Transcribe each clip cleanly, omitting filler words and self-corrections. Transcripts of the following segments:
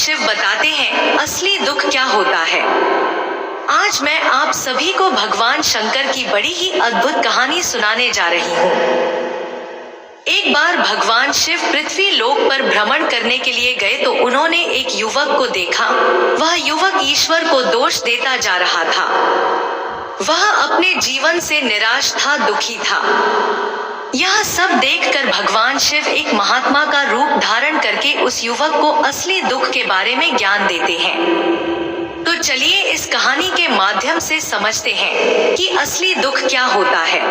शिव बताते हैं असली दुख क्या होता है। आज मैं आप सभी को भगवान शंकर की बड़ी ही अद्भुत कहानी सुनाने जा रही हूँ। एक बार भगवान शिव पृथ्वी लोक पर भ्रमण करने के लिए गए तो उन्होंने एक युवक को देखा। वह युवक ईश्वर को दोष देता जा रहा था। वह अपने जीवन से निराश था, दुखी था। यह सब देखकर भगवान शिव एक महात्मा का रूप धारण करके उस युवक को असली दुख के बारे में ज्ञान देते हैं। तो चलिए इस कहानी के माध्यम से समझते हैं कि असली दुख क्या होता है।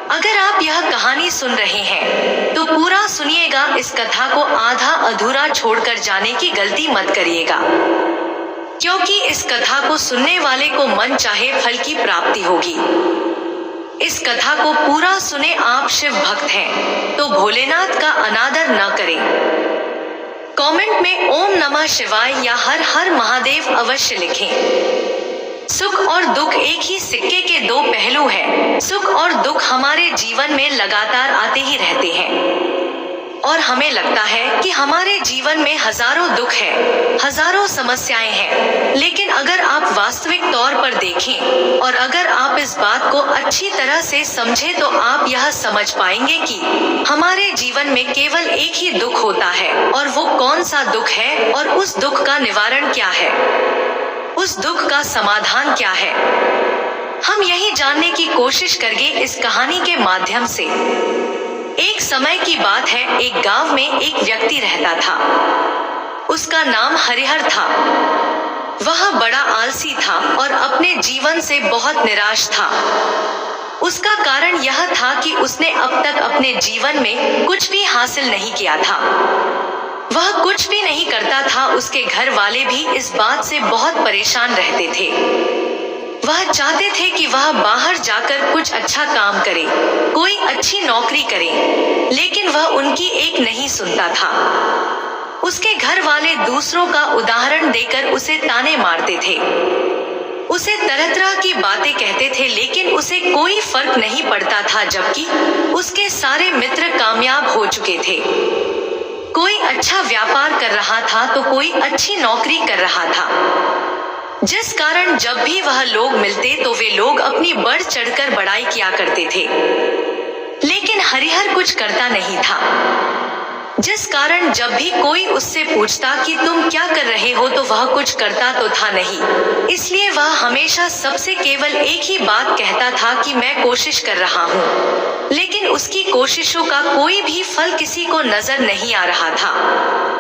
अगर आप यह कहानी सुन रहे हैं तो पूरा सुनिएगा। इस कथा को आधा अधूरा छोड़कर जाने की गलती मत करिएगा, क्योंकि इस कथा को सुनने वाले को मन चाहे फल की प्राप्ति होगी। इस कथा को पूरा सुने। आप शिव भक्त हैं तो भोलेनाथ का अनादर न करें। कमेंट में ओम नमः शिवाय या हर हर महादेव अवश्य लिखें। सुख और दुख एक ही सिक्के के दो पहलू हैं। सुख और दुख हमारे जीवन में लगातार आते ही रहते हैं और हमें लगता है कि हमारे जीवन में हजारों दुख हैं, हजारों समस्याएं हैं। लेकिन अगर आप वास्तविक तौर पर देखें और अगर आप इस बात को अच्छी तरह से समझें तो आप यह समझ पाएंगे कि हमारे जीवन में केवल एक ही दुख होता है। और वो कौन सा दुख है और उस दुख का निवारण क्या है, उस दुख का समाधान क्या है, हम यही जानने की कोशिश करेंगे इस कहानी के माध्यम से। एक समय की बात है, एक गांव में एक व्यक्ति रहता था। उसका नाम हरिहर था। वह बड़ा आलसी था और अपने जीवन से बहुत निराश था। उसका कारण यह था कि उसने अब तक अपने जीवन में कुछ भी हासिल नहीं किया था। वह कुछ भी नहीं करता था। उसके घर वाले भी इस बात से बहुत परेशान रहते थे। वह चाहते थे कि वह बाहर जाकर कुछ अच्छा काम करे, कोई अच्छी नौकरी करे, लेकिन वह उनकी एक नहीं सुनता था। उसके घर वाले दूसरों का उदाहरण देकर उसे ताने मारते थे, उसे तरह तरह की बातें कहते थे, लेकिन उसे कोई फर्क नहीं पड़ता था। जबकि उसके सारे मित्र कामयाब हो चुके थे। कोई अच्छा व्यापार कर रहा था तो कोई अच्छी नौकरी कर रहा था, जिस कारण जब भी वह लोग मिलते तो वे लोग अपनी बढ़ चढ़कर बड़ाई किया करते थे। लेकिन हरिहर कुछ करता नहीं था, जिस कारण जब भी कोई उससे पूछता कि तुम क्या कर रहे हो तो वह कुछ करता तो था नहीं। इसलिए वह हमेशा सबसे केवल एक ही बात कहता था कि मैं कोशिश कर रहा हूँ, लेकिन उसकी कोशिशों का कोई भी फल किसी को नजर नहीं आ रहा था।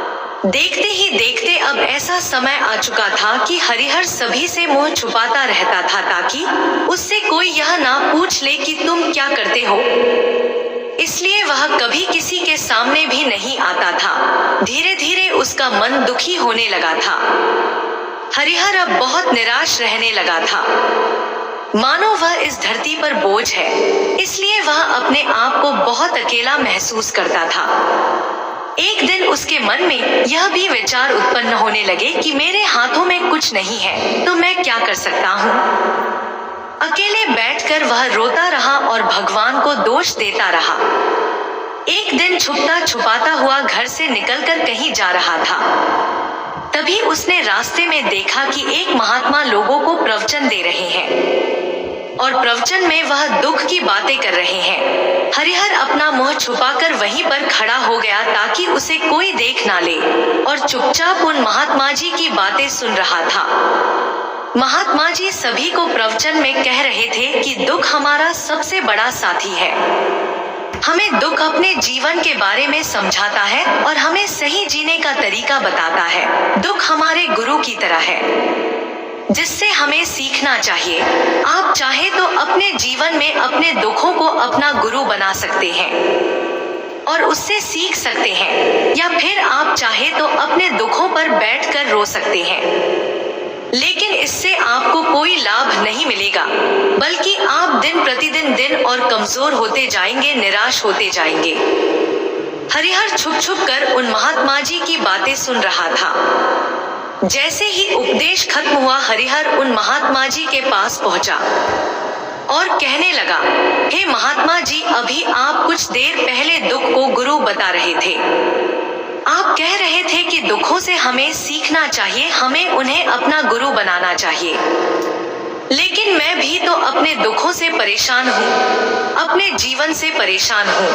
देखते ही देखते अब ऐसा समय आ चुका था कि हरिहर सभी से मुंह छुपाता रहता था, ताकि उससे कोई यह ना पूछ ले कि तुम क्या करते हो। इसलिए वह कभी किसी के सामने भी नहीं आता था। धीरे धीरे उसका मन दुखी होने लगा था। हरिहर अब बहुत निराश रहने लगा था, मानो वह इस धरती पर बोझ है। इसलिए वह अपने आप को बहुत अकेला महसूस करता था। एक दिन उसके मन में यह भी विचार उत्पन्न होने लगे कि मेरे हाथों में कुछ नहीं है तो मैं क्या कर सकता हूँ। अकेले बैठकर वह रोता रहा और भगवान को दोष देता रहा। एक दिन छुपता छुपाता हुआ घर से निकलकर कहीं जा रहा था। तभी उसने रास्ते में देखा कि एक महात्मा लोगों को प्रवचन दे रहे हैं और प्रवचन में वह दुख की बातें कर रहे हैं। हरिहर अपना मुंह छुपाकर वहीं पर खड़ा हो गया ताकि उसे कोई देख ना ले और चुपचाप उन महात्मा जी की बातें सुन रहा था। महात्मा जी सभी को प्रवचन में कह रहे थे कि दुख हमारा सबसे बड़ा साथी है। हमें दुख अपने जीवन के बारे में समझाता है और हमें सही जीने का तरीका बताता है। दुख हमारे गुरु की तरह है, जिससे हमें सीखना चाहिए। आप चाहे तो अपने जीवन में अपने दुखों को अपना गुरु बना सकते हैं और उससे सीख सकते हैं, या फिर आप चाहे तो अपने दुखों पर बैठकर रो सकते हैं। लेकिन इससे आपको कोई लाभ नहीं मिलेगा, बल्कि आप दिन प्रतिदिन दिन और कमजोर होते जाएंगे, निराश होते जाएंगे। हरिहर छुप छुप कर उन महात्मा जी की बातें सुन रहा था। जैसे ही उपदेश खत्म हुआ, हरिहर उन महात्मा जी के पास पहुंचा और कहने लगा, हे महात्मा जी, अभी आप कुछ देर पहले दुख को गुरु बता रहे थे। आप कह रहे थे कि दुखों से हमें सीखना चाहिए, हमें उन्हें अपना गुरु बनाना चाहिए। लेकिन मैं भी तो अपने दुखों से परेशान हूँ, अपने जीवन से परेशान हूँ।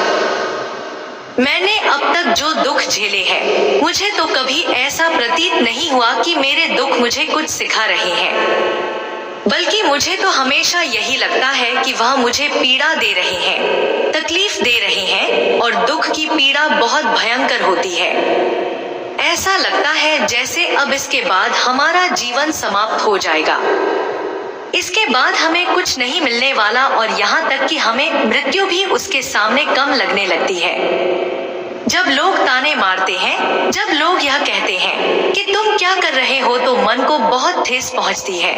मैंने अब तक जो दुख झेले हैं, मुझे तो कभी ऐसा प्रतीत नहीं हुआ कि मेरे दुख मुझे कुछ सिखा रहे हैं, बल्कि मुझे तो हमेशा यही लगता है कि वह मुझे पीड़ा दे रहे हैं, तकलीफ दे रहे हैं, और दुख की पीड़ा बहुत भयंकर होती है। ऐसा लगता है जैसे अब इसके बाद हमारा जीवन समाप्त हो जाएगा, इसके बाद हमें कुछ नहीं मिलने वाला, और यहाँ तक कि हमें मृत्यु भी उसके सामने कम लगने लगती है। जब लोग ताने मारते हैं, जब लोग यह कहते हैं कि तुम क्या कर रहे हो, तो मन को बहुत ठेस पहुँचती है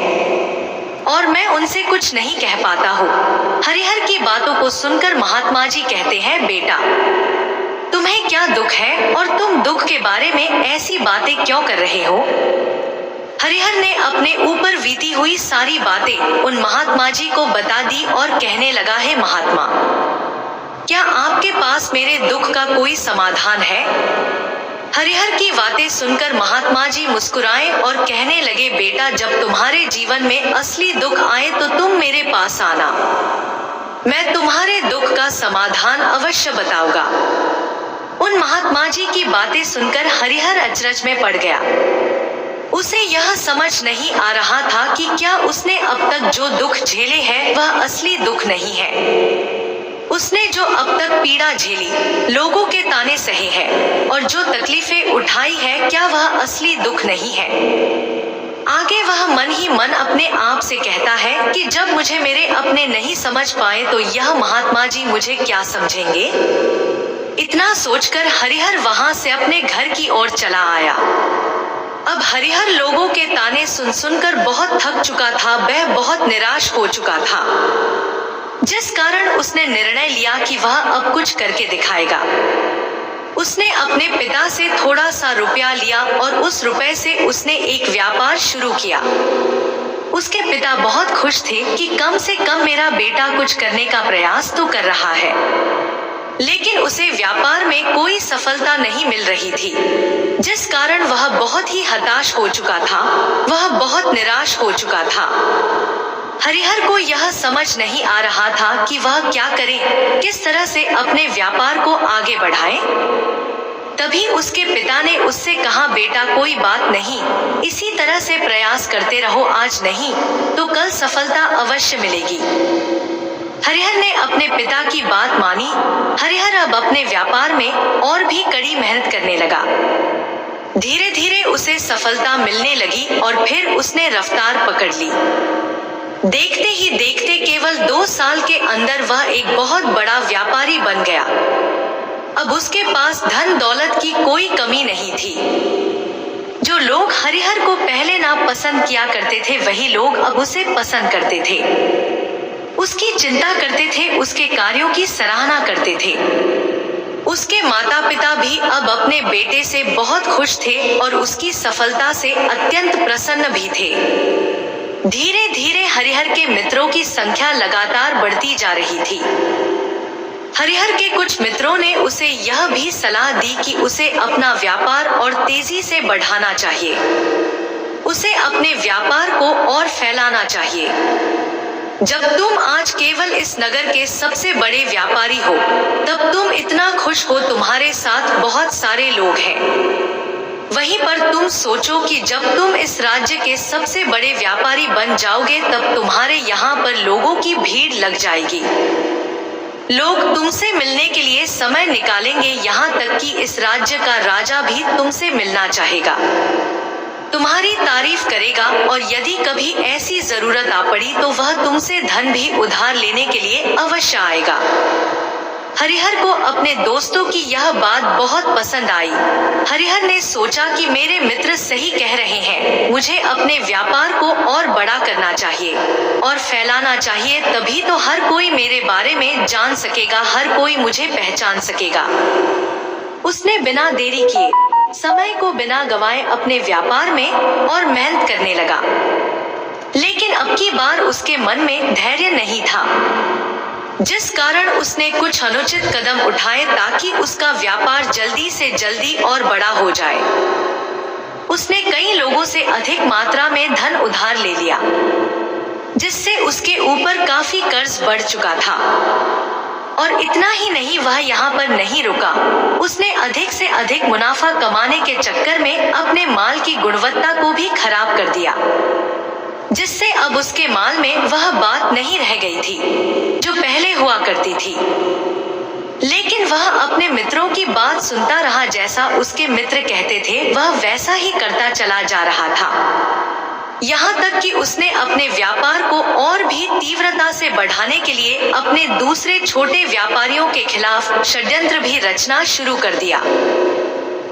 और मैं उनसे कुछ नहीं कह पाता हूँ। हरिहर की बातों को सुनकर महात्मा जी कहते हैं, बेटा तुम्हें क्या दुख है और तुम दुख के बारे में ऐसी बातें क्यों कर रहे हो? हरिहर ने अपने ऊपर बीती हुई सारी बातें उन महात्मा जी को बता दी और कहने लगा, है महात्मा, क्या आपके पास मेरे दुख का कोई समाधान है? हरिहर की बातें सुनकर महात्मा जी मुस्कुराए और कहने लगे, बेटा जब तुम्हारे जीवन में असली दुख आए तो तुम मेरे पास आना, मैं तुम्हारे दुख का समाधान अवश्य बताऊंगा। उन महात्मा जी की बातें सुनकर हरिहर अचरज में पड़ गया। उसे यह समझ नहीं आ रहा था कि क्या उसने अब तक जो दुख झेले हैं वह असली दुख नहीं है। उसने जो अब तक पीड़ा झेली, लोगों के ताने सहे हैं और जो तकलीफें उठाई है, क्या वह असली दुख नहीं है? आगे वह मन ही मन अपने आप से कहता है कि जब मुझे मेरे अपने नहीं समझ पाए तो यह महात्मा जी मुझे क्या समझेंगे? इतना सोचकर हरिहर वहां से अपने घर की ओर चला आया। अब हरिहर लोगों के ताने सुन सुनकर बहुत थक चुका था, वह बहुत निराश हो चुका था, जिस कारण उसने निर्णय लिया कि वह अब कुछ करके दिखाएगा। उसने अपने पिता से थोड़ा सा रुपया लिया और उस रुपए से उसने एक व्यापार शुरू किया। उसके पिता बहुत खुश थे कि कम से कम मेरा बेटा कुछ करने का प्रयास तो कर रहा है, लेकिन उसे व्यापार में कोई सफलता नहीं मिल रही थी, जिस कारण वह बहुत ही हताश हो चुका था, वह बहुत निराश हो चुका था। हरिहर को यह समझ नहीं आ रहा था कि वह क्या करे, किस तरह से अपने व्यापार को आगे बढ़ाए। तभी उसके पिता ने उससे कहा, बेटा कोई बात नहीं, इसी तरह से प्रयास करते रहो, आज नहीं तो कल सफलता अवश्य मिलेगी। हरिहर ने अपने पिता की बात मानी। हरिहर अब अपने व्यापार में और भी कड़ी मेहनत करने लगा। धीरे धीरे उसे सफलता मिलने लगी और फिर उसने रफ्तार पकड़ ली। देखते ही देखते केवल 2 साल के अंदर वह एक बहुत बड़ा व्यापारी बन गया। अब उसके पास धन दौलत की कोई कमी नहीं थी। जो लोग हरिहर को पहले ना पसंद किया करते थे, वही लोग अब उसे पसंद करते थे, उसकी चिंता करते थे, उसके कार्यों की सराहना करते थे। उसके माता पिता भी अब अपने बेटे से बहुत खुश थे और उसकी सफलता से अत्यंत प्रसन्न भी थे। धीरे धीरे हरिहर के मित्रों की संख्या लगातार बढ़ती जा रही थी। हरिहर के कुछ मित्रों ने उसे यह भी सलाह दी कि उसे अपना व्यापार और तेजी से बढ़ाना चाहिए, उसे अपने व्यापार को और फैलाना चाहिए। जब तुम आज केवल इस नगर के सबसे बड़े व्यापारी हो, तब तुम इतना खुश हो, तुम्हारे साथ बहुत सारे लोग हैं। वहीं पर तुम सोचो कि जब तुम इस राज्य के सबसे बड़े व्यापारी बन जाओगे, तब तुम्हारे यहाँ पर लोगों की भीड़ लग जाएगी। लोग तुमसे मिलने के लिए समय निकालेंगे, यहाँ तक कि इस राज्य का राजा भी तुमसे मिलना चाहेगा, तुम्हारी तारीफ करेगा, और यदि कभी ऐसी जरूरत आ पड़ी तो वह तुमसे धन भी उधार लेने के लिए अवश्य आएगा। हरिहर को अपने दोस्तों की यह बात बहुत पसंद आई। हरिहर ने सोचा कि मेरे मित्र सही कह रहे हैं, मुझे अपने व्यापार को और बड़ा करना चाहिए और फैलाना चाहिए, तभी तो हर कोई मेरे बारे में जान सकेगा, हर कोई मुझे पहचान सकेगा। उसने बिना देरी किए, समय को बिना गंवाए अपने व्यापार में और मेहनत करने लगा। लेकिन अब की बार उसके मन में धैर्य नहीं था। जिस कारण उसने कुछ अनुचित कदम उठाए ताकि उसका व्यापार जल्दी से जल्दी और बड़ा हो जाए। उसने कई लोगों से अधिक मात्रा में धन उधार ले लिया, जिससे उसके ऊपर काफी कर्ज बढ़ चुका था। और इतना ही नहीं, वह यहाँ पर नहीं रुका, उसने अधिक से अधिक मुनाफा कमाने के चक्कर में अपने माल की गुणवत्ता को भी खराब कर दिया, जिससे अब उसके माल में वह बात नहीं रह गई थी जो पहले हुआ करती थी। लेकिन वह अपने मित्रों की बात सुनता रहा, जैसा उसके मित्र कहते थे वह वैसा ही करता चला जा रहा था। यहाँ तक कि उसने अपने व्यापार को और भी तीव्रता से बढ़ाने के लिए अपने दूसरे छोटे व्यापारियों के खिलाफ षड्यंत्र भी रचना शुरू कर दिया,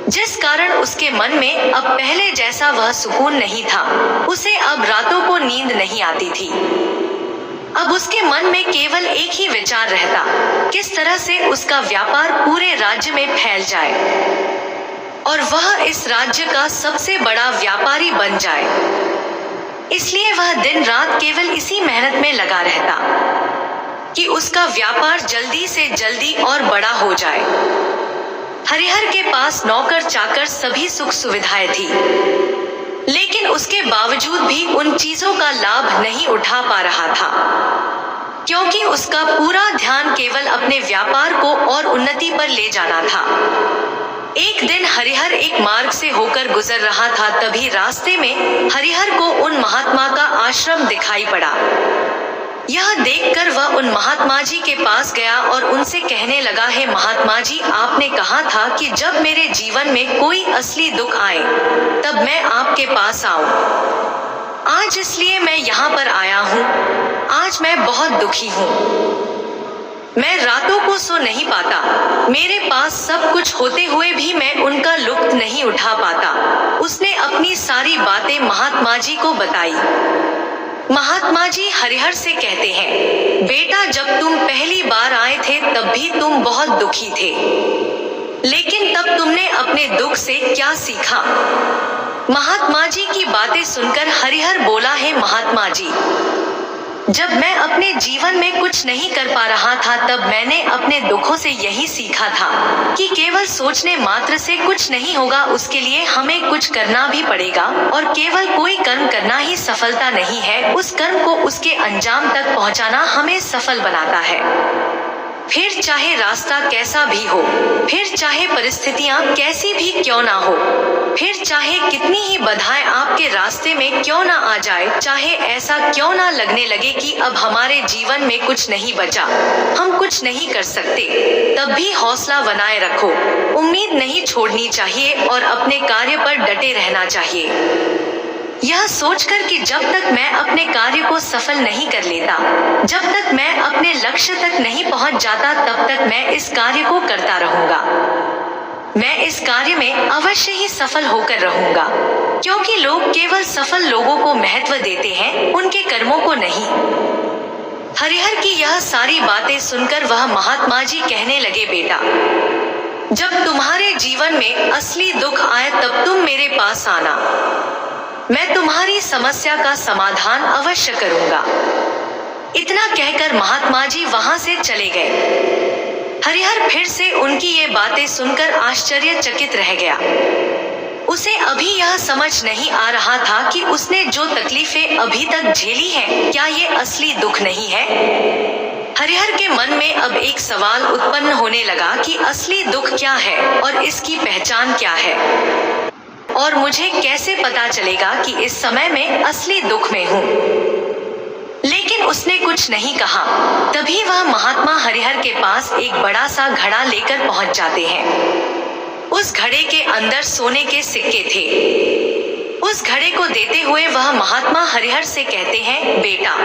जिस कारण उसके मन में अब पहले जैसा वह सुकून नहीं था। उसे अब रातों को नींद नहीं आती थी। अब उसके मन में केवल एक ही विचार रहता, किस तरह से उसका व्यापार पूरे राज्य में फैल जाए और वह इस राज्य का सबसे बड़ा व्यापारी बन जाए। इसलिए वह दिन रात केवल इसी मेहनत में लगा रहता कि उसका व्यापार जल्दी से जल्दी और बड़ा हो जाए। हरिहर के पास नौकर चाकर सभी सुख सुविधाएं थी, लेकिन उसके बावजूद भी उन चीजों का लाभ नहीं उठा पा रहा था, क्योंकि उसका पूरा ध्यान केवल अपने व्यापार को और उन्नति पर ले जाना था। एक दिन हरिहर एक मार्ग से होकर गुजर रहा था, तभी रास्ते में हरिहर को उन महात्मा का आश्रम दिखाई पड़ा। यह देखकर वह उन महात्मा जी के पास गया और उनसे कहने लगा, हे महात्मा जी, आपने कहा था कि जब मेरे जीवन में कोई असली दुख आए तब मैं आपके पास आऊं। आज इसलिए मैं यहाँ पर आया हूँ। आज मैं बहुत दुखी हूँ। मैं रातों को सो नहीं पाता। मेरे पास सब कुछ होते हुए भी मैं उनका लुत्फ नहीं उठा पाता। उसने अपनी सारी बातें महात्मा जी को बताई। महात्मा जी हरिहर से कहते हैं, बेटा, जब तुम पहली बार आए थे तब भी तुम बहुत दुखी थे, लेकिन तब तुमने अपने दुख से क्या सीखा? महात्मा जी की बातें सुनकर हरिहर बोला, है महात्मा जी, जब मैं अपने जीवन में कुछ नहीं कर पा रहा था तब मैंने अपने दुखों से यही सीखा था कि केवल सोचने मात्र से कुछ नहीं होगा, उसके लिए हमें कुछ करना भी पड़ेगा। और केवल कोई कर्म करना ही सफलता नहीं है, उस कर्म को उसके अंजाम तक पहुंचाना हमें सफल बनाता है। फिर चाहे रास्ता कैसा भी हो, फिर चाहे परिस्थितियां कैसी भी क्यों ना हो, फिर चाहे कितनी ही बाधाएं आपके रास्ते में क्यों ना आ जाए, चाहे ऐसा क्यों ना लगने लगे कि अब हमारे जीवन में कुछ नहीं बचा, हम कुछ नहीं कर सकते, तब भी हौसला बनाए रखो। उम्मीद नहीं छोड़नी चाहिए और अपने कार्य पर डटे रहना चाहिए। यह सोचकर कि जब तक मैं अपने कार्य को सफल नहीं कर लेता, जब तक मैं अपने लक्ष्य तक नहीं पहुंच जाता, तब तक मैं इस कार्य को करता रहूंगा। मैं इस कार्य में अवश्य ही सफल होकर रहूंगा, क्योंकि लोग केवल सफल लोगों को महत्व देते हैं, उनके कर्मों को नहीं। हरिहर की यह सारी बातें सुनकर वह महात्मा जी कहने लगे, बेटा, जब तुम्हारे जीवन में असली दुख आए तब तुम मेरे पास आना, मैं तुम्हारी समस्या का समाधान अवश्य करूंगा। इतना कहकर महात्मा जी वहां से चले गए। हरिहर फिर से उनकी ये बातें सुनकर आश्चर्यचकित रह गया। उसे अभी यह समझ नहीं आ रहा था कि उसने जो तकलीफें अभी तक झेली हैं, क्या ये असली दुख नहीं है? हरिहर के मन में अब एक सवाल उत्पन्न होने लगा कि असली दुख क्या है और इसकी पहचान क्या है, और मुझे कैसे पता चलेगा कि इस समय में असली दुख में हूँ। लेकिन उसने कुछ नहीं कहा। तभी वह महात्मा हरिहर के पास एक बड़ा सा घड़ा लेकर पहुंच जाते हैं। उस घड़े के अंदर सोने के सिक्के थे। उस घड़े को देते हुए वह महात्मा हरिहर से कहते हैं, बेटा,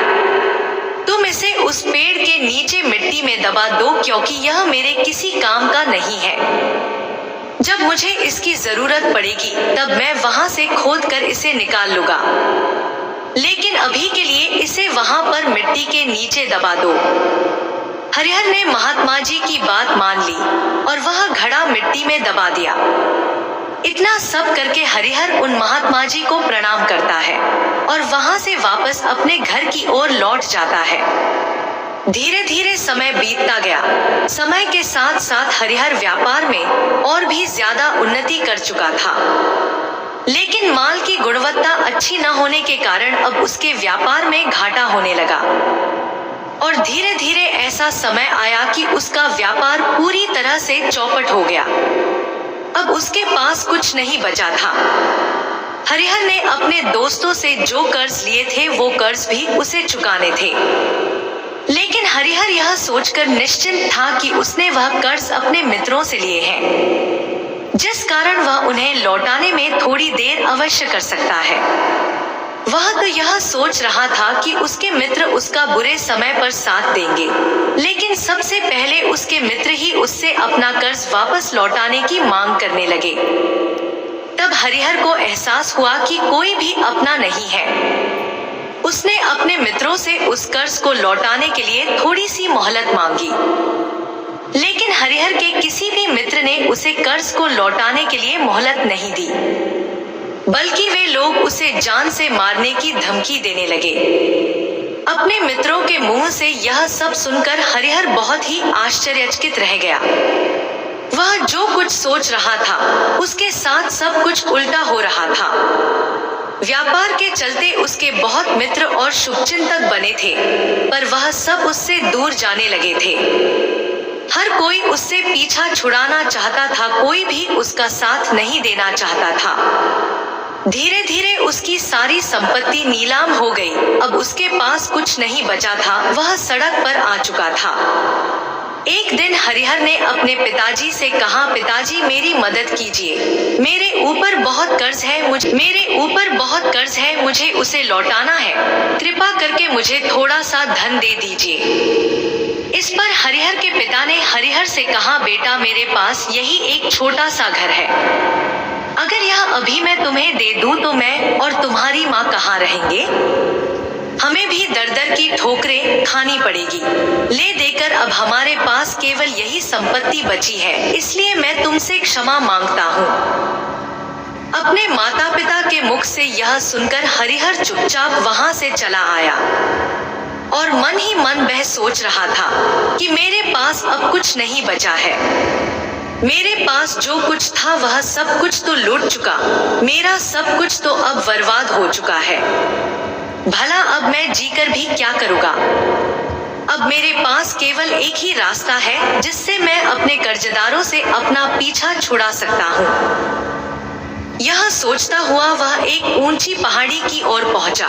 तुम इसे उस पेड़ के नीचे मिट्टी में दबा दो, क्योंकि यह मेरे किसी काम का नहीं है। जब मुझे इसकी जरूरत पड़ेगी तब मैं वहां से खोद कर इसे निकाल लूंगा, लेकिन अभी के लिए इसे वहां पर मिट्टी के नीचे दबा दो। हरिहर ने महात्मा जी की बात मान ली और वह घड़ा मिट्टी में दबा दिया। इतना सब करके हरिहर उन महात्मा जी को प्रणाम करता है और वहां से वापस अपने घर की ओर लौट जाता है। धीरे धीरे समय बीतता गया। समय के साथ साथ हरिहर व्यापार में और भी ज्यादा उन्नति कर चुका था, लेकिन माल की गुणवत्ता अच्छी न होने के कारण अब उसके व्यापार में घाटा होने लगा। और धीरे धीरे ऐसा समय आया कि उसका व्यापार पूरी तरह से चौपट हो गया। अब उसके पास कुछ नहीं बचा था। हरिहर ने अपने दोस्तों से जो कर्ज लिए थे वो कर्ज भी उसे चुकाने थे, लेकिन हरिहर यह सोचकर निश्चिंत था कि उसने वह कर्ज अपने मित्रों से लिए हैं, जिस कारण वह उन्हें लौटाने में थोड़ी देर अवश्य कर सकता है। वह तो यह सोच रहा था कि उसके मित्र उसका बुरे समय पर साथ देंगे, लेकिन सबसे पहले उसके मित्र ही उससे अपना कर्ज वापस लौटाने की मांग करने लगे। तब हरिहर को एहसास हुआ कि कोई भी अपना नहीं है। उसने अपने मित्रों से उस कर्ज को लौटाने के लिए थोड़ी सी मोहलत मांगी, लेकिन हरिहर के किसी भी मित्र ने उसे कर्ज को लौटाने के लिए मोहलत नहीं दी, बल्कि वे लोग उसे जान से मारने की धमकी देने लगे। अपने मित्रों के मुंह से यह सब सुनकर हरिहर बहुत ही आश्चर्यचकित रह गया। वह जो कुछ सोच रहा था उसके साथ सब कुछ उल्टा हो रहा था। व्यापार के चलते उसके बहुत मित्र और शुभचिंतक बने थे, पर वह सब उससे दूर जाने लगे थे। हर कोई उससे पीछा छुड़ाना चाहता था, कोई भी उसका साथ नहीं देना चाहता था। धीरे धीरे उसकी सारी संपत्ति नीलाम हो गई। अब उसके पास कुछ नहीं बचा था, वह सड़क पर आ चुका था। एक दिन हरिहर ने अपने पिताजी से कहा, पिताजी मेरी मदद कीजिए, मेरे ऊपर बहुत कर्ज है, मुझे उसे लौटाना है, कृपा करके मुझे थोड़ा सा धन दे दीजिए। इस पर हरिहर के पिता ने हरिहर से कहा, बेटा मेरे पास यही एक छोटा सा घर है, अगर यह अभी मैं तुम्हें दे दूं तो मैं और तुम्हारी माँ कहाँ रहेंगे? हमें भी दर दर की ठोकरें खानी पड़ेगी। ले देकर अब हमारे पास केवल यही संपत्ति बची है, इसलिए मैं तुमसे क्षमा मांगता हूँ। अपने माता पिता के मुख से यह सुनकर हरिहर चुपचाप वहां से चला आया और मन ही मन वह सोच रहा था कि मेरे पास अब कुछ नहीं बचा है। मेरे पास जो कुछ था वह सब कुछ तो लूट चुका, मेरा सब कुछ तो अब बर्बाद हो चुका है। भला अब मैं जीकर भी क्या करूँगा? अब मेरे पास केवल एक ही रास्ता है जिससे मैं अपने कर्जदारों से अपना पीछा छुड़ा सकता हूँ। यह सोचता हुआ वह एक ऊंची पहाड़ी की ओर पहुंचा।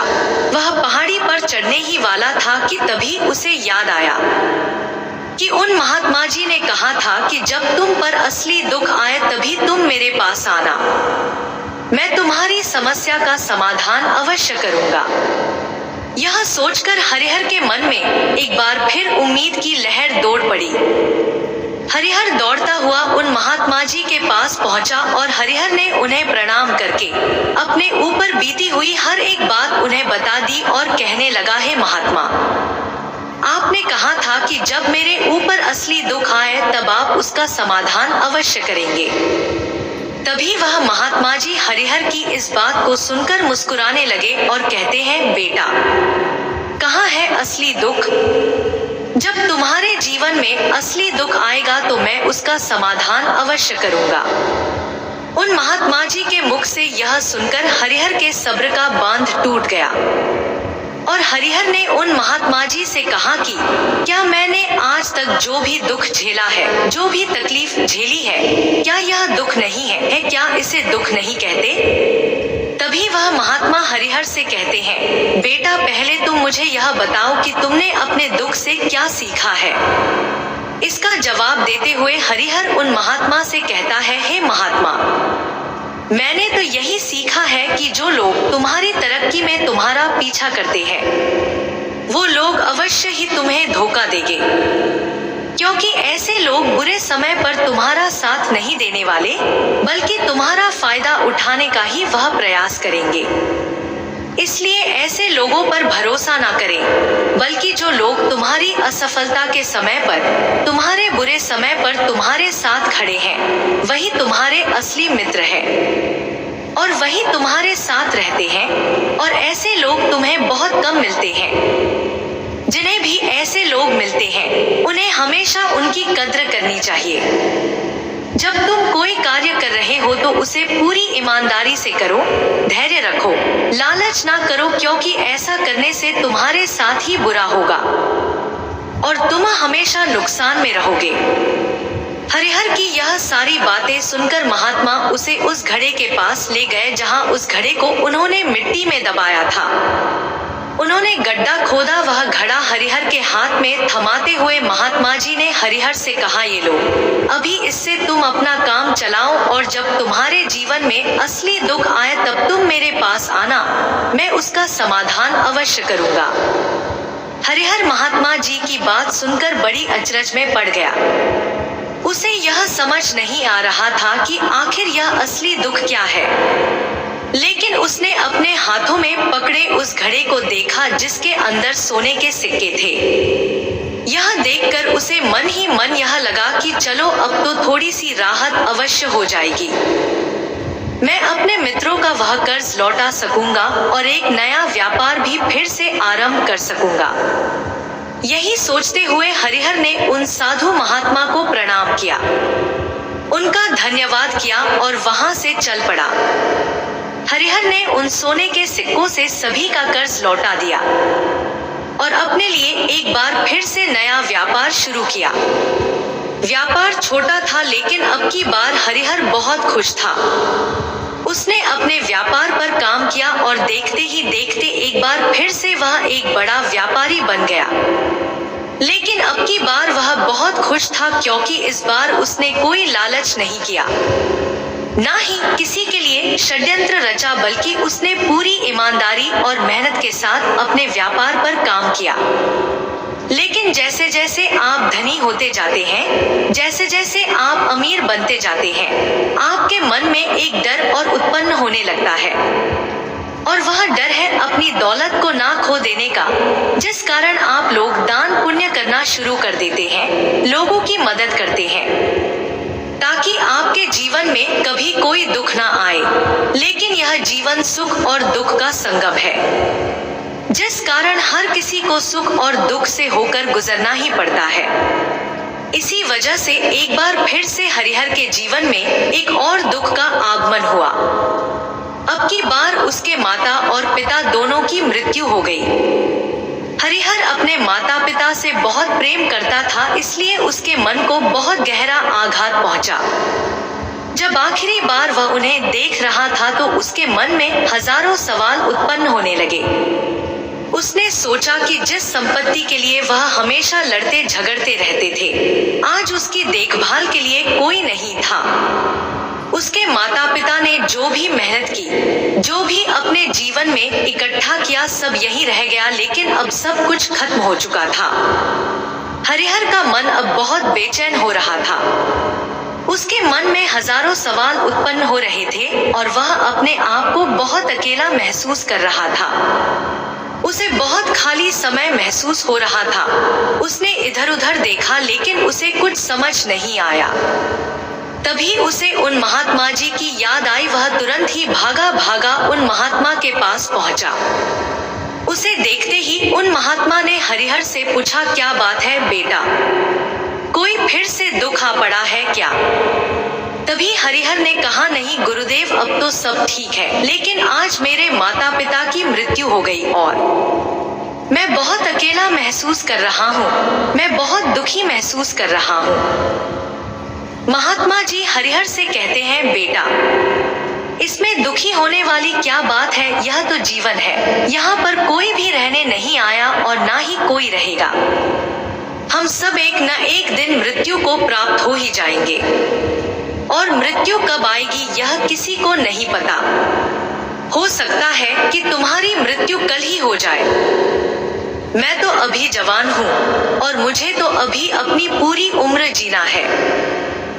वह पहाड़ी पर चढ़ने ही वाला था कि तभी उसे याद आया कि उन महात्मा जी ने कहा था कि जब तुम पर असली दुख आए तभी तुम मेरे पास आना, मैं तुम्हारी समस्या का समाधान अवश्य करूंगा। यह सोचकर हरिहर के मन में एक बार फिर उम्मीद की लहर दौड़ पड़ी। हरिहर दौड़ता हुआ उन महात्मा जी के पास पहुंचा और हरिहर ने उन्हें प्रणाम करके अपने ऊपर बीती हुई हर एक बात उन्हें बता दी और कहने लगा, हे महात्मा, आपने कहा था कि जब मेरे ऊपर असली दुख आए तब आप उसका समाधान अवश्य करेंगे। तभी वह महात्मा जी हरिहर की इस बात को सुनकर मुस्कुराने लगे और कहते हैं, बेटा, कहाँ है असली दुख? जब तुम्हारे जीवन में असली दुख आएगा तो मैं उसका समाधान अवश्य करूंगा। उन महात्मा जी के मुख से यह सुनकर हरिहर के सब्र का बांध टूट गया और हरिहर ने उन महात्मा जी से कहा कि क्या मैंने आज तक जो भी दुख झेला है, जो भी तकलीफ झेली है, क्या यह दुख नहीं है? क्या इसे दुख नहीं कहते? तभी वह महात्मा हरिहर से कहते हैं, बेटा, पहले तुम मुझे यह बताओ कि तुमने अपने दुख से क्या सीखा है। इसका जवाब देते हुए हरिहर उन महात्मा से कहता है, हे महात्मा, मैंने तो यही सीखा है कि जो लोग तुम्हारी तरक्की में तुम्हारा पीछा करते हैं वो लोग अवश्य ही तुम्हें धोखा देंगे, क्योंकि ऐसे लोग बुरे समय पर तुम्हारा साथ नहीं देने वाले बल्कि तुम्हारा फायदा उठाने का ही वह प्रयास करेंगे। इसलिए ऐसे लोगों पर भरोसा ना करें, बल्कि जो लोग तुम्हारी असफलता के समय पर, तुम्हारे बुरे समय पर तुम्हारे साथ खड़े हैं, वही तुम्हारे असली मित्र हैं और वही तुम्हारे साथ रहते हैं। और ऐसे लोग तुम्हें बहुत कम मिलते हैं। जिन्हें भी ऐसे लोग मिलते मिलते हैं उन्हें हमेशा उनकी कद्र करनी चाहिए। जब तुम कोई कार्य कर रहे हो तो उसे पूरी ईमानदारी से करो, धैर्य रखो, लालच ना करो, क्योंकि ऐसा करने से तुम्हारे साथ ही बुरा होगा और तुम हमेशा नुकसान में रहोगे। हरिहर की यह सारी बातें सुनकर महात्मा उसे उस घड़े के पास ले गए जहां उस घड़े को उन्होंने मिट्टी में दबाया था। उन्होंने गड्ढा खोदा, वह घड़ा हरिहर के हाथ में थमाते हुए महात्मा जी ने हरिहर से कहा, ये लो, अभी इससे तुम अपना काम चलाओ और जब तुम्हारे जीवन में असली दुख आए तब तुम मेरे पास आना, मैं उसका समाधान अवश्य करूंगा। हरिहर महात्मा जी की बात सुनकर बड़ी अचरज में पड़ गया। उसे यह समझ नहीं आ रहा था कि आखिर यह असली दुख क्या है, लेकिन उसने अपने हाथों में पकड़े उस घड़े को देखा जिसके अंदर सोने के सिक्के थे। यह देखकर उसे मन ही मन यह लगा कि चलो अब तो थोड़ी सी राहत अवश्य हो जाएगी, मैं अपने मित्रों का वह कर्ज लौटा सकूंगा और एक नया व्यापार भी फिर से आरंभ कर सकूंगा। यही सोचते हुए हरिहर ने उन साधु महात्मा को प्रणाम किया, उनका धन्यवाद किया और वहां से चल पड़ा। हरिहर ने उन सोने के सिक्कों से सभी का कर्ज लौटा दिया और अपने लिए एक बार फिर से नया व्यापार शुरू किया। व्यापार छोटा था लेकिन अब की बार हरिहर बहुत खुश था। उसने अपने व्यापार पर काम किया और देखते ही देखते एक बार फिर से वह एक बड़ा व्यापारी बन गया। लेकिन अब की बार वह बहुत खुश था क्योंकि इस बार उसने कोई लालच नहीं किया, ना ही किसी के लिए षड्यंत्र रचा, बल्कि उसने पूरी ईमानदारी और मेहनत के साथ अपने व्यापार पर काम किया। लेकिन जैसे जैसे आप धनी होते जाते हैं, जैसे जैसे आप अमीर बनते जाते हैं, आपके मन में एक डर और उत्पन्न होने लगता है और वह डर है अपनी दौलत को ना खो देने का, जिस कारण आप लोग दान पुण्य करना शुरू कर देते हैं, लोगों की मदद करते हैं ताकि आपके जीवन में कभी कोई दुख ना आए। लेकिन यह जीवन सुख और दुख का संगम है, जिस कारण हर किसी को सुख और दुख से होकर गुजरना ही पड़ता है। इसी वजह से एक बार फिर से हरिहर के जीवन में एक और दुख का आगमन हुआ। अब की बार उसके माता और पिता दोनों की मृत्यु हो गई। हरिहर अपने माता पिता से बहुत प्रेम करता था, इसलिए उसके मन को बहुत गहरा आघात पहुंचा। जब आखिरी बार वह उन्हें देख रहा था तो उसके मन में हजारों सवाल उत्पन्न होने लगे। उसने सोचा कि जिस संपत्ति के लिए वह हमेशा लड़ते झगड़ते रहते थे, आज उसकी देखभाल के लिए कोई नहीं था। उसके माता पिता ने जो भी मेहनत की, जो भी अपने जीवन में इकट्ठा किया, सब यहीं रह गया, लेकिन अब सब कुछ खत्म हो चुका था। हरिहर का मन अब बहुत बेचैन हो रहा था। उसके मन में हजारों सवाल उत्पन्न हो रहे थे और वह अपने आप को बहुत अकेला महसूस कर रहा था। उसे बहुत खाली समय महसूस हो रहा था। उसने इधर उधर देखा लेकिन उसे कुछ समझ नहीं आया। तभी उसे उन महात्मा जी की याद आई। वह तुरंत ही भागा भागा उन महात्मा के पास पहुंचा। उसे देखते ही उन महात्मा ने हरिहर से पूछा, क्या बात है बेटा, कोई फिर से दुख आ पड़ा है क्या? तभी हरिहर ने कहा, नहीं गुरुदेव, अब तो सब ठीक है, लेकिन आज मेरे माता पिता की मृत्यु हो गई और मैं बहुत अकेला महसूस कर रहा हूँ। मैं बहुत दुखी महसूस कर रहा हूँ। महात्मा जी हरिहर से कहते हैं, बेटा, इसमें दुखी होने वाली क्या बात है? यह तो जीवन है। यहाँ पर कोई भी रहने नहीं आया और ना ही कोई रहेगा। हम सब एक न एक दिन मृत्यु को प्राप्त हो ही जाएंगे और मृत्यु कब आएगी यह किसी को नहीं पता। हो सकता है कि तुम्हारी मृत्यु कल ही हो जाए। मैं तो अभी जवान हूँ और मुझे तो अभी अपनी पूरी उम्र जीना है।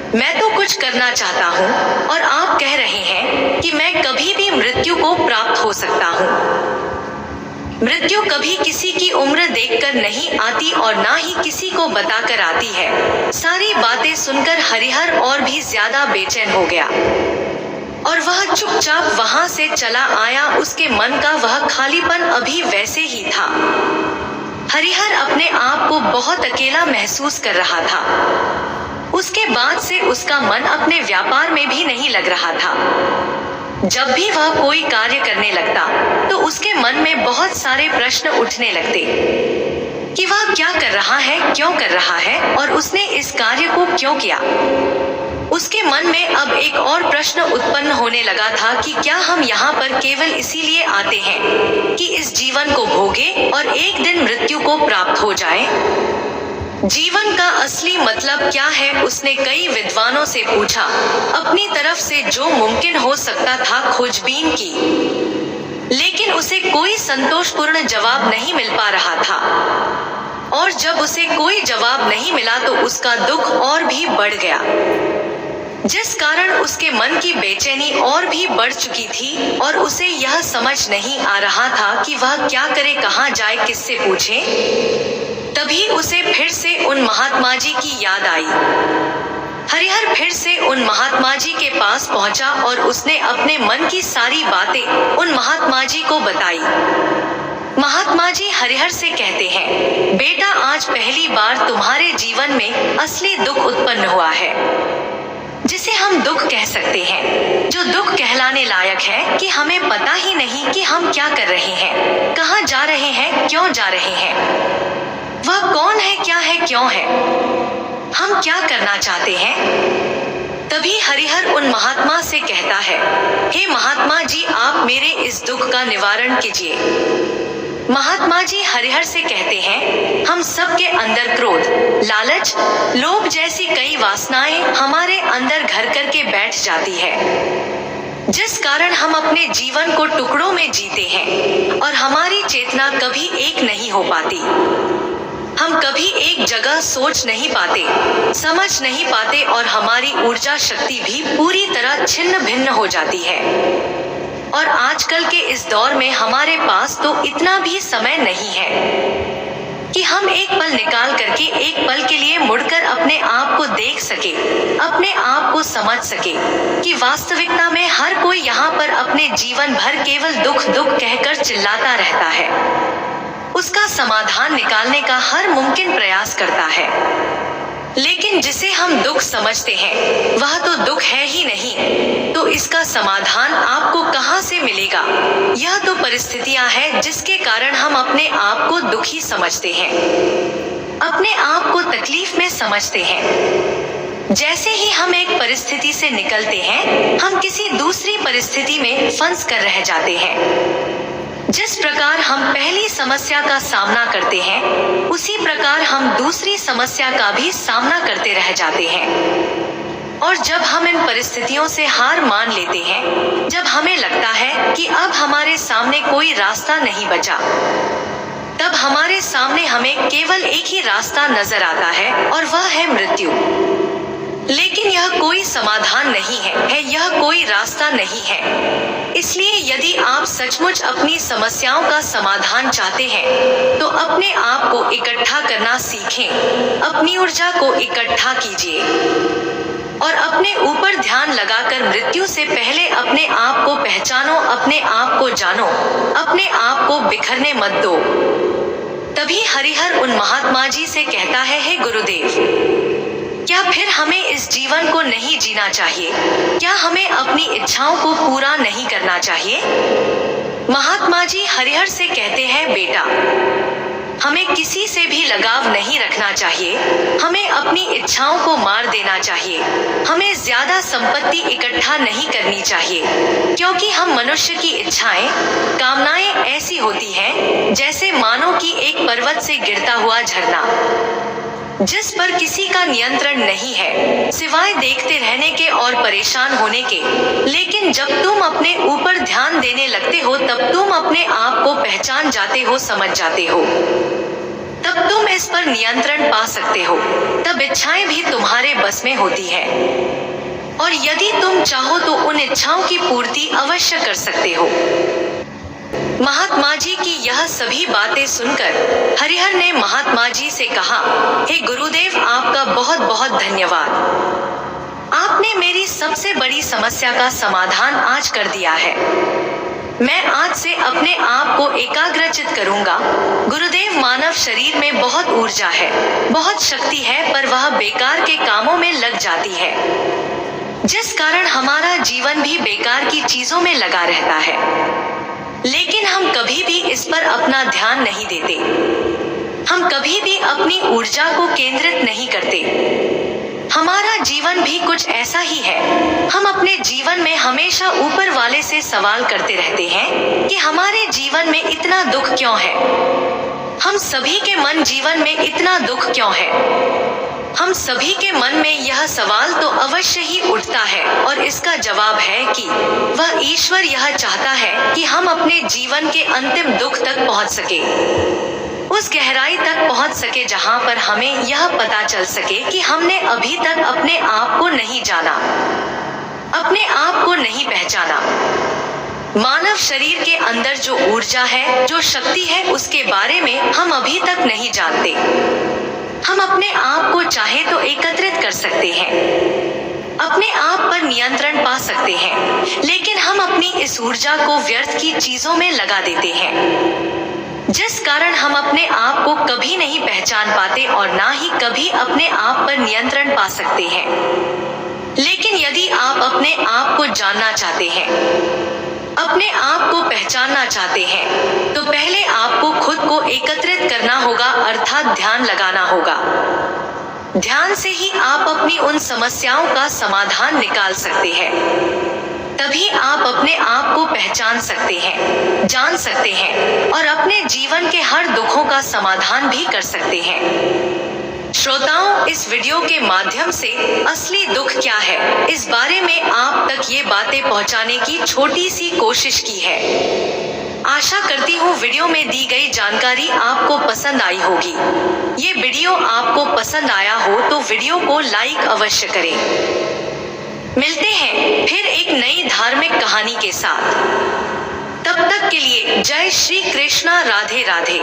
मैं तो कुछ करना चाहता हूँ और आप कह रहे हैं कि मैं कभी भी मृत्यु को प्राप्त हो सकता हूँ। मृत्यु कभी किसी की उम्र देखकर नहीं आती और ना ही किसी को बताकर आती है। सारी बातें सुनकर हरिहर और भी ज्यादा बेचैन हो गया और वह चुपचाप वहां से चला आया। उसके मन का वह खालीपन अभी वैसे ही था। हरिहर अपने आप को बहुत अकेला महसूस कर रहा था। उसके बाद से उसका मन अपने व्यापार में भी नहीं लग रहा था। जब भी वह कोई कार्य करने लगता तो उसके मन में बहुत सारे प्रश्न उठने लगते कि वह क्या कर रहा है, क्यों कर रहा है और उसने इस कार्य को क्यों किया। उसके मन में अब एक और प्रश्न उत्पन्न होने लगा था कि क्या हम यहाँ पर केवल इसीलिए आते हैं कि इस जीवन को भोगे और एक दिन मृत्यु को प्राप्त हो जाए। जीवन का असली मतलब क्या है, उसने कई विद्वानों से पूछा, अपनी तरफ से जो मुमकिन हो सकता था खोजबीन की, लेकिन उसे कोई संतोषपूर्ण जवाब नहीं मिल पा रहा था। और जब उसे कोई जवाब नहीं मिला तो उसका दुख और भी बढ़ गया, जिस कारण उसके मन की बेचैनी और भी बढ़ चुकी थी और उसे यह समझ नहीं आ रहा था कि वह क्या करे, कहाँ जाए, किससे पूछे। तभी उसे फिर से उन महात्मा जी की याद आई। हरिहर फिर से उन महात्मा जी के पास पहुंचा और उसने अपने मन की सारी बातें उन महात्मा जी को बताई। महात्मा जी हरिहर से कहते हैं, बेटा, आज पहली बार तुम्हारे जीवन में असली दुख उत्पन्न हुआ है, जिसे हम दुख कह सकते हैं, जो दुख कहलाने लायक है कि हमें पता ही नहीं कि हम क्या कर रहे हैं, कहाँ जा रहे हैं, क्यों जा रहे हैं, वह कौन है, क्या है, क्यों है, हम क्या करना चाहते हैं। तभी हरिहर उन महात्मा से कहता है, हे महात्मा जी, आप मेरे इस दुख का निवारण कीजिए। महात्मा जी हरिहर से कहते हैं, हम सबके अंदर क्रोध, लालच, लोभ जैसी कई वासनाएं हमारे अंदर घर करके बैठ जाती है, जिस कारण हम अपने जीवन को टुकड़ों में जीते हैं और हमारी चेतना कभी एक नहीं हो पाती। हम कभी एक जगह सोच नहीं पाते, समझ नहीं पाते और हमारी ऊर्जा शक्ति भी पूरी तरह छिन्न भिन्न हो जाती है। और आजकल के इस दौर में हमारे पास तो इतना भी समय नहीं है कि हम एक पल निकाल करके एक पल के लिए मुड़कर अपने आप को देख सके, अपने आप को समझ सके कि वास्तविकता में हर कोई यहाँ पर अपने जीवन भर केवल दुख दुख कहकर चिल्लाता रहता है, उसका समाधान निकालने का हर मुमकिन प्रयास करता है, लेकिन जिसे हम दुख समझते हैं वह तो दुख है ही नहीं, तो इसका समाधान आपको कहां से मिलेगा। यह तो परिस्थितियां हैं जिसके कारण हम अपने आप को दुखी समझते हैं, अपने आप को तकलीफ में समझते हैं। जैसे ही हम एक परिस्थिति से निकलते हैं, हम किसी दूसरी परिस्थिति में फंस कर रह जाते हैं। जिस प्रकार हम पहली समस्या का सामना करते हैं, उसी प्रकार हम दूसरी समस्या का भी सामना करते रह जाते हैं। और जब हम इन परिस्थितियों से हार मान लेते हैं, जब हमें लगता है कि अब हमारे सामने कोई रास्ता नहीं बचा, तब हमारे सामने हमें केवल एक ही रास्ता नजर आता है और वह है मृत्यु। लेकिन यह कोई समाधान नहीं है, यह कोई रास्ता नहीं है। इसलिए यदि आप सचमुच अपनी समस्याओं का समाधान चाहते हैं, तो अपने आप को इकट्ठा करना सीखें, अपनी ऊर्जा को इकट्ठा कीजिए और अपने ऊपर ध्यान लगाकर मृत्यु से पहले अपने आप को पहचानो, अपने आप को जानो, अपने आप को बिखरने मत दो। तभी हरिहर उन महात्मा जी से कहता है, हे गुरुदेव, क्या फिर हमें इस जीवन को नहीं जीना चाहिए? क्या हमें अपनी इच्छाओं को पूरा नहीं करना चाहिए? महात्मा जी हरिहर से कहते हैं, बेटा, हमें किसी से भी लगाव नहीं रखना चाहिए, हमें अपनी इच्छाओं को मार देना चाहिए, हमें ज्यादा संपत्ति इकट्ठा नहीं करनी चाहिए, क्योंकि हम मनुष्य की इच्छाएं, कामनाएं ऐसी होती हैं जैसे मानो कि एक पर्वत से गिरता हुआ झरना, जिस पर किसी का नियंत्रण नहीं है सिवाय देखते रहने के और परेशान होने के। लेकिन जब तुम अपने ऊपर ध्यान देने लगते हो, तब तुम अपने आप को पहचान जाते हो, समझ जाते हो, तब तुम इस पर नियंत्रण पा सकते हो, तब इच्छाएं भी तुम्हारे बस में होती है और यदि तुम चाहो तो उन इच्छाओं की पूर्ति अवश्य कर सकते हो। महात्मा जी की यह सभी बातें सुनकर हरिहर ने महात्मा जी से कहा, हे गुरुदेव, आपका बहुत बहुत धन्यवाद। आपने मेरी सबसे बड़ी समस्या का समाधान आज कर दिया है। मैं आज से अपने आप को एकाग्रचित करूंगा। गुरुदेव, मानव शरीर में बहुत ऊर्जा है, बहुत शक्ति है, पर वह बेकार के कामों में लग जाती है, जिस कारण हमारा जीवन भी बेकार की चीजों में लगा रहता है। लेकिन हम कभी भी इस पर अपना ध्यान नहीं देते। हम कभी भी अपनी ऊर्जा को केंद्रित नहीं करते। हमारा जीवन भी कुछ ऐसा ही है। हम अपने जीवन में हमेशा ऊपर वाले से सवाल करते रहते हैं कि हमारे जीवन में इतना दुख क्यों है। हम सभी के मन जीवन में इतना दुख क्यों है। हम सभी के मन में यह सवाल तो अवश्य ही उठता है, और इसका जवाब है कि वह ईश्वर यह चाहता है कि हम अपने जीवन के अंतिम दुख तक पहुंच सके, उस गहराई तक पहुंच सके जहां पर हमें यह पता चल सके कि हमने अभी तक अपने आप को नहीं जाना, अपने आप को नहीं पहचाना। मानव शरीर के अंदर जो ऊर्जा है, जो शक्ति है, उसके बारे में हम अभी तक नहीं जानते। हम अपने आप को चाहे तो एकत्रित कर सकते हैं, अपने आप पर नियंत्रण पा सकते हैं, लेकिन हम अपनी इस ऊर्जा को व्यर्थ की चीजों में लगा देते हैं, जिस कारण हम अपने आप को कभी नहीं पहचान पाते और ना ही कभी अपने आप पर नियंत्रण पा सकते हैं। लेकिन यदि आप अपने आप को जानना चाहते हैं, अपने आप को पहचानना चाहते हैं, तो पहले आपको खुद को एकत्रित करना होगा, अर्थात ध्यान लगाना होगा। ध्यान से ही आप अपनी उन समस्याओं का समाधान निकाल सकते हैं। तभी आप अपने आप को पहचान सकते हैं, जान सकते हैं, और अपने जीवन के हर दुखों का समाधान भी कर सकते हैं। श्रोताओं, इस वीडियो के माध्यम से असली दुख क्या है, इस बारे में आप तक ये बातें पहुंचाने की छोटी सी कोशिश की है। आशा करती हूँ वीडियो में दी गई जानकारी आपको पसंद आई होगी। ये वीडियो आपको पसंद आया हो तो वीडियो को लाइक अवश्य करें। मिलते हैं फिर एक नई धार्मिक कहानी के साथ। तब तक के लिए जय श्री कृष्णा, राधे राधे।